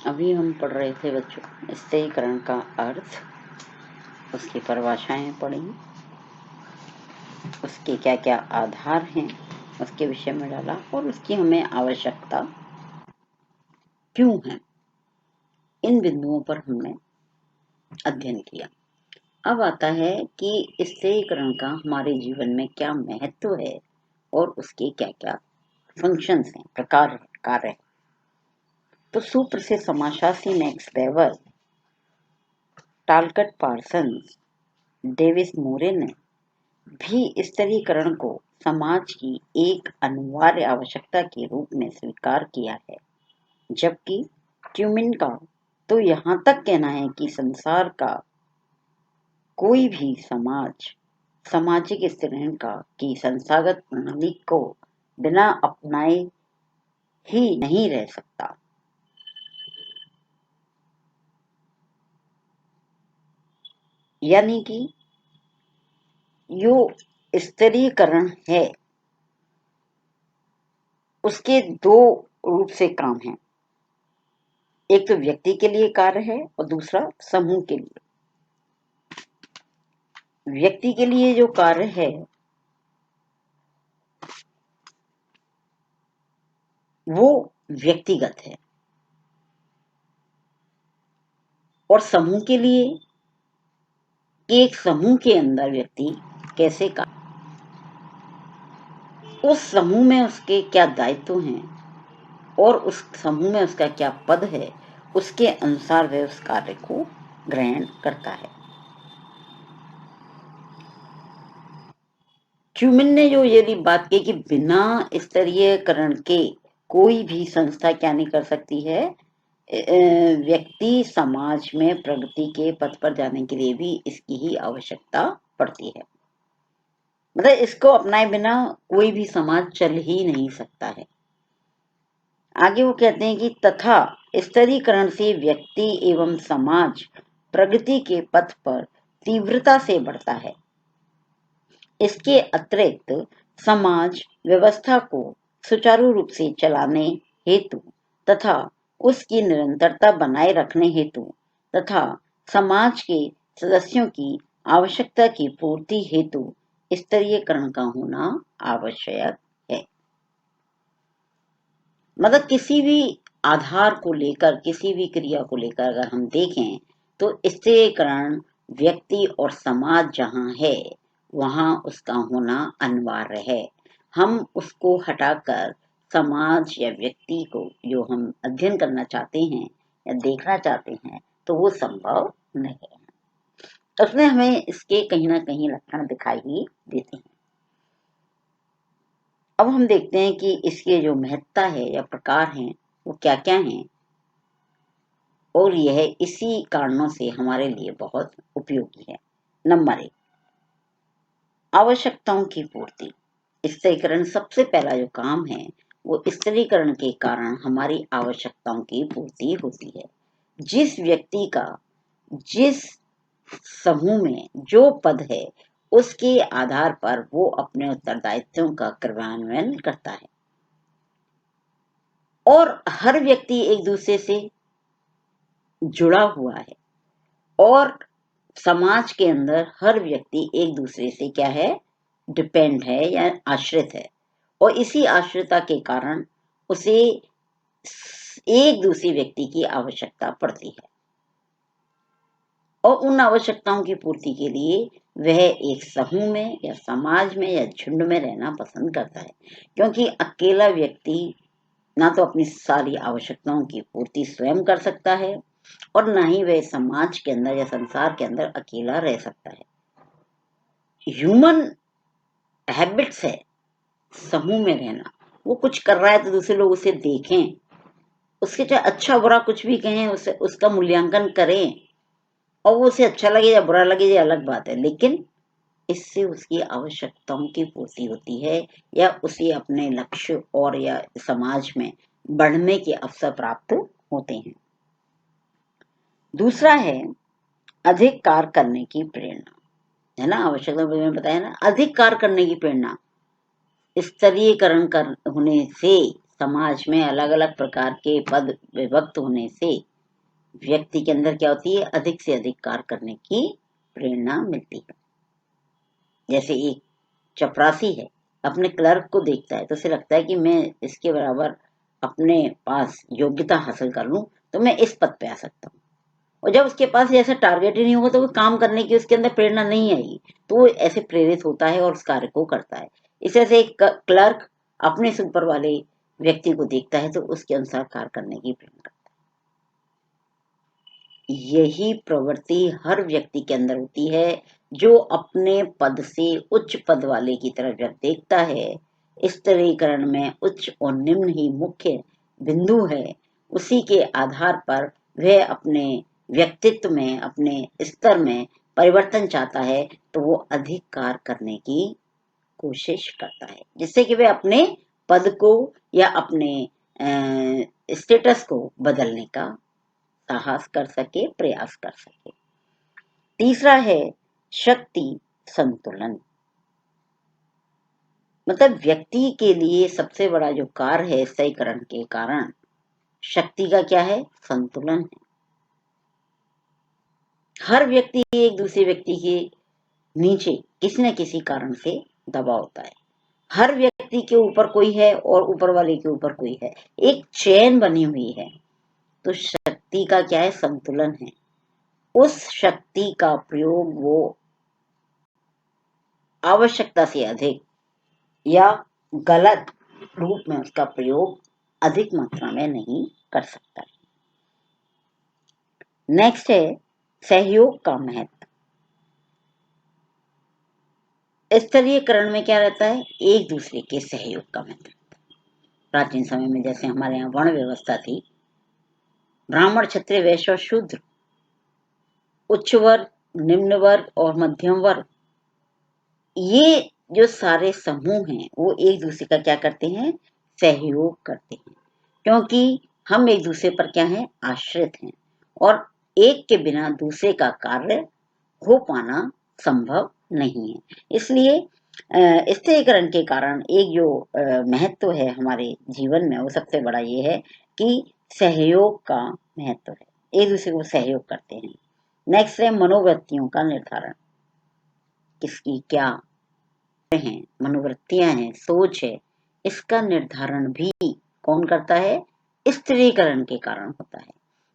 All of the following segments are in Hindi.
अभी हम पढ़ रहे थे बच्चों स्त्रीकरण का अर्थ, उसकी परिभाषाएं पढ़ी, उसके क्या क्या आधार हैं उसके विषय में डाला और उसकी हमें आवश्यकता क्यों है, इन बिंदुओं पर हमने अध्ययन किया। अब आता है कि स्त्रीकरण का हमारे जीवन में क्या महत्व है और उसके क्या क्या फंक्शंस हैं, प्रकार है, कार्य है। तो सुप्रसिद्ध समाजशास्त्री Max Weber, Talcott Parsons, Davis Moore ने भी स्त्रीकरण को समाज की एक अनिवार्य आवश्यकता के रूप में स्वीकार किया है, जबकि ट्यूमिन का तो यहाँ तक कहना है कि संसार का कोई भी समाज सामाजिक स्त्रीकरण का की संस्थागत प्रणाली को बिना अपनाए ही नहीं रह सकता। यानी कि जो स्त्रीकरण है उसके दो रूप से काम है, एक तो व्यक्ति के लिए कार्य है और दूसरा समूह के लिए। व्यक्ति के लिए जो कार्य है वो व्यक्तिगत है और समूह के लिए एक समूह के अंदर व्यक्ति कैसे का उस समूह में उसके क्या दायित्व हैं और उस समूह में उसका क्या पद है, उसके अनुसार वह उस कार्य को ग्रहण करता है। ट्यूमिन ने जो ये बात की कि बिना स्तरीयकरण के कोई भी संस्था क्या नहीं कर सकती है, व्यक्ति समाज में प्रगति के पथ पर जाने के लिए भी इसकी ही आवश्यकता पड़ती है। मतलब इसको अपनाए बिना कोई भी समाज चल ही नहीं सकता है। आगे वो कहते हैं कि तथा स्तरीकरण से व्यक्ति एवं समाज प्रगति के पथ पर तीव्रता से बढ़ता है। इसके अतिरिक्त समाज व्यवस्था को सुचारू रूप से चलाने हेतु तथा उसकी निरंतरता बनाए रखने हेतु तथा समाज के सदस्यों की आवश्यकता की पूर्ति हेतु स्तरीयकरण का होना आवश्यक है। मतलब किसी भी आधार को लेकर, किसी भी क्रिया को लेकर अगर हम देखें तो स्तरीकरण व्यक्ति और समाज जहाँ है वहाँ उसका होना अनिवार्य है। हम उसको हटाकर समाज या व्यक्ति को जो हम अध्ययन करना चाहते हैं या देखना चाहते हैं तो वो संभव नहीं है। उसमें हमें इसके कहीं ना कहीं लक्षण दिखाई ही देते हैं। अब हम देखते हैं कि इसके जो महत्ता है या प्रकार हैं वो क्या क्या हैं और यह इसी कारणों से हमारे लिए बहुत उपयोगी है। नंबर 1, आवश्यकताओं की पूर्ति। स्त्रीकरण सबसे पहला जो काम है वो स्त्रीकरण के कारण हमारी आवश्यकताओं की पूर्ति होती है। जिस व्यक्ति का जिस समूह में जो पद है उसके आधार पर वो अपने उत्तरदायित्वों का क्रियान्वयन करता है और हर व्यक्ति एक दूसरे से जुड़ा हुआ है और समाज के अंदर हर व्यक्ति एक दूसरे से क्या है, डिपेंड है या आश्रित है और इसी आश्रितता के कारण उसे एक दूसरे व्यक्ति की आवश्यकता पड़ती है और उन आवश्यकताओं की पूर्ति के लिए वह एक समूह में या समाज में या झुंड में रहना पसंद करता है, क्योंकि अकेला व्यक्ति ना तो अपनी सारी आवश्यकताओं की पूर्ति स्वयं कर सकता है और ना ही वह समाज के अंदर या संसार के अंदर अकेला रह सकता है। ह्यूमन हैबिट्स है समूह में रहना। वो कुछ कर रहा है तो दूसरे लोग उसे देखें, उसके चाहे अच्छा बुरा कुछ भी कहें, उसे उसका मूल्यांकन करें और वो उसे अच्छा लगे या बुरा लगे ये अलग बात है, लेकिन इससे उसकी आवश्यकताओं की पूर्ति होती है या उसे अपने लक्ष्य और या समाज में बढ़ने के अवसर प्राप्त होते हैं। दूसरा है अधिक कार्य करने की प्रेरणा, है ना। आवश्यकता मैंने बताया ना, अधिक कार्य करने की प्रेरणा। स्तरीयकरण कर होने से समाज में अलग अलग प्रकार के पद विभक्त होने से व्यक्ति के अंदर क्या होती है, अधिक से अधिक कार्य करने की प्रेरणा मिलती है। जैसे एक चपरासी है, अपने क्लर्क को देखता है तो उसे लगता है कि मैं इसके बराबर अपने पास योग्यता हासिल कर लूं तो मैं इस पद पे आ सकता हूँ। और जब उसके पास ऐसा टारगेट ही नहीं होगा तो वो काम करने की उसके अंदर प्रेरणा नहीं आएगी, तो वो ऐसे प्रेरित होता है और उस कार्य को करता है। इस तरह से एक क्लर्क अपने से ऊपर वाले व्यक्ति को देखता है तो उसके अनुसार कार्य करने की प्रेरणा करता है। यही प्रवृत्ति हर व्यक्ति के अंदर होती है जो अपने पद से उच्च पद वाले की तरफ जब देखता है। इस स्तरीकरण में उच्च और निम्न ही मुख्य बिंदु है। उसी के आधार पर वह अपने व्यक्तित्व में, अपने स्तर में परिवर्तन चाहता है तो वो अधिक कार्य करने की कोशिश करता है, जिससे कि वह अपने पद को या अपने स्टेटस को बदलने का साहस कर सके, प्रयास कर सके। तीसरा है शक्ति संतुलन। मतलब व्यक्ति के लिए सबसे बड़ा जो कार्य है स्तरीकरण के कारण शक्ति का क्या है, संतुलन है। हर व्यक्ति एक दूसरे व्यक्ति के नीचे किसी न किसी कारण से दबा होता है। हर व्यक्ति के ऊपर कोई है और ऊपर वाले के ऊपर कोई है, एक चेन बनी हुई है। तो शक्ति का क्या है, संतुलन है। उस शक्ति का प्रयोग वो आवश्यकता से अधिक या गलत रूप में उसका प्रयोग अधिक मात्रा में नहीं कर सकता। नेक्स्ट है सहयोग का महत्व। स्तरीयकरण में क्या रहता है, एक दूसरे के सहयोग का महत्व। प्राचीन समय में जैसे हमारे यहाँ वर्ण व्यवस्था थी, ब्राह्मण, क्षत्रिय, वैश्य और शूद्र, उच्च वर्ग, निम्न वर्ग और मध्यम वर्ग, ये जो सारे समूह हैं वो एक दूसरे का क्या करते हैं, सहयोग करते हैं। क्योंकि हम एक दूसरे पर क्या है, आश्रित हैं और एक के बिना दूसरे का कार्य हो पाना संभव नहीं है। इसलिए स्तरीकरण के कारण एक जो महत्व है हमारे जीवन में, वो सबसे बड़ा ये है कि सहयोग का महत्व है, एक दूसरे को सहयोग करते हैं। नेक्स्ट है मनोवृत्तियों का निर्धारण। किसकी क्या हैं, मनोवृत्तियां हैं, सोच है, इसका निर्धारण भी कौन करता है, स्तरीकरण के कारण होता है।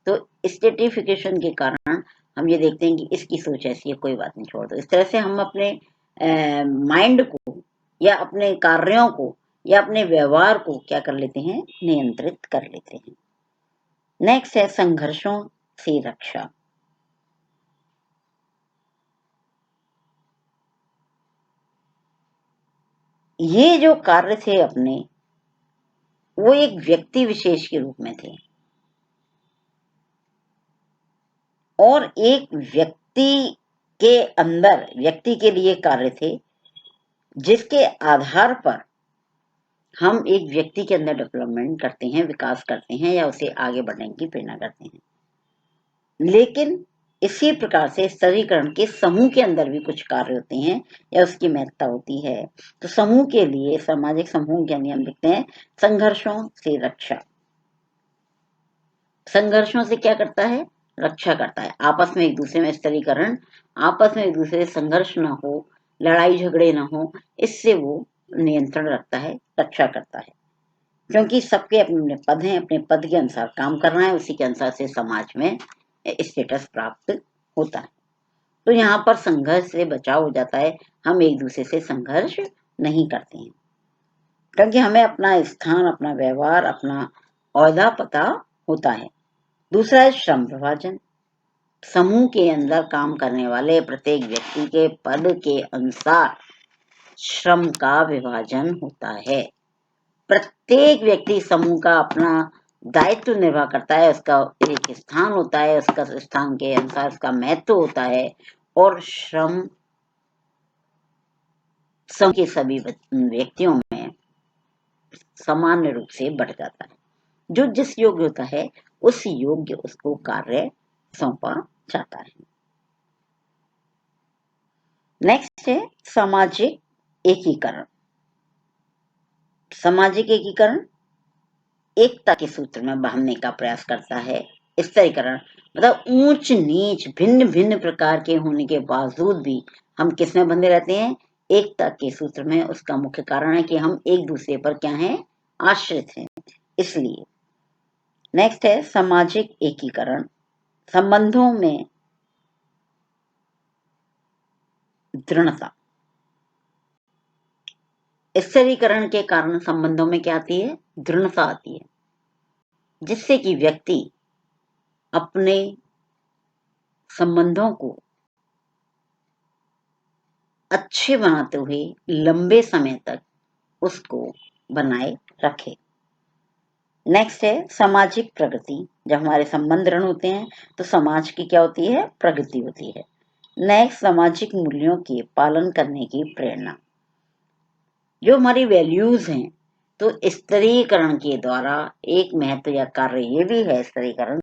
तो स्टेटिफिकेशन के कारण हम ये देखते हैं कि इसकी सोच ऐसी है, कोई बात नहीं, छोड़ दो। इस तरह से हम अपने माइंड को या अपने कार्यों को या अपने व्यवहार को क्या कर लेते हैं, नियंत्रित कर लेते हैं। नेक्स्ट है संघर्षों से रक्षा। ये जो कार्य थे अपने, वो एक व्यक्ति विशेष के रूप में थे और एक व्यक्ति के अंदर, व्यक्ति के लिए कार्य थे जिसके आधार पर हम एक व्यक्ति के अंदर डेवलपमेंट करते हैं, विकास करते हैं या उसे आगे बढ़ने की प्रेरणा करते हैं। लेकिन इसी प्रकार से स्तरीकरण के समूह के अंदर भी कुछ कार्य होते हैं या उसकी महत्ता होती है। तो समूह के लिए, सामाजिक समूह के नियम लिखते हैं, संघर्षों से रक्षा। संघर्षों से क्या करता है, रक्षा करता है। आपस में एक दूसरे में स्तरीकरण, आपस में एक दूसरे से संघर्ष ना हो, लड़ाई झगड़े ना हो, इससे वो नियंत्रण रखता है, रक्षा करता है। क्योंकि सबके अपने अपने पद हैं, अपने पद के अनुसार काम करना है, उसी के अनुसार से समाज में स्टेटस प्राप्त होता है। तो यहाँ पर संघर्ष से बचाव हो जाता है, हम एक दूसरे से संघर्ष नहीं करते हैं क्योंकि हमें अपना स्थान, अपना व्यवहार, अपना ओहदा पता होता है। दूसरा है श्रम विभाजन। समूह के अंदर काम करने वाले प्रत्येक व्यक्ति के पद के अनुसार श्रम का विभाजन होता है। प्रत्येक व्यक्ति समूह का अपना दायित्व निर्वाह करता है, उसका एक स्थान होता है, उसका स्थान के अनुसार उसका महत्व होता है और श्रम समूह के सभी व्यक्तियों में सामान्य रूप से बढ़ जाता है। जो जिस योग्य होता है उस योग्य उसको कार्य सौंपा जाता है। नेक्स्ट है सामाजिक एकीकरण। सामाजिक एकीकरण एकता के सूत्र में बांधने का प्रयास करता है। स्तरीकरण मतलब ऊंच नीच भिन्न भिन्न प्रकार के होने के बावजूद भी हम किस में बंधे रहते हैं? एकता के सूत्र में। उसका मुख्य कारण है कि हम एक दूसरे पर क्या हैं? आश्रित हैं। इसलिए नेक्स्ट है सामाजिक एकीकरण। संबंधों में दृढ़ता। स्थिरीकरण के कारण संबंधों में क्या आती है? दृढ़ता आती है, जिससे कि व्यक्ति अपने संबंधों को अच्छे बनाते हुए लंबे समय तक उसको बनाए रखे। नेक्स्ट है सामाजिक प्रगति। जब हमारे संबंध दृढ़ होते हैं तो समाज की क्या होती है? प्रगति होती है। नेक्स्ट सामाजिक मूल्यों के पालन करने की प्रेरणा। जो हमारी वैल्यूज हैं, तो स्तरीकरण के द्वारा एक महत्व या कार्य ये भी है स्तरीकरण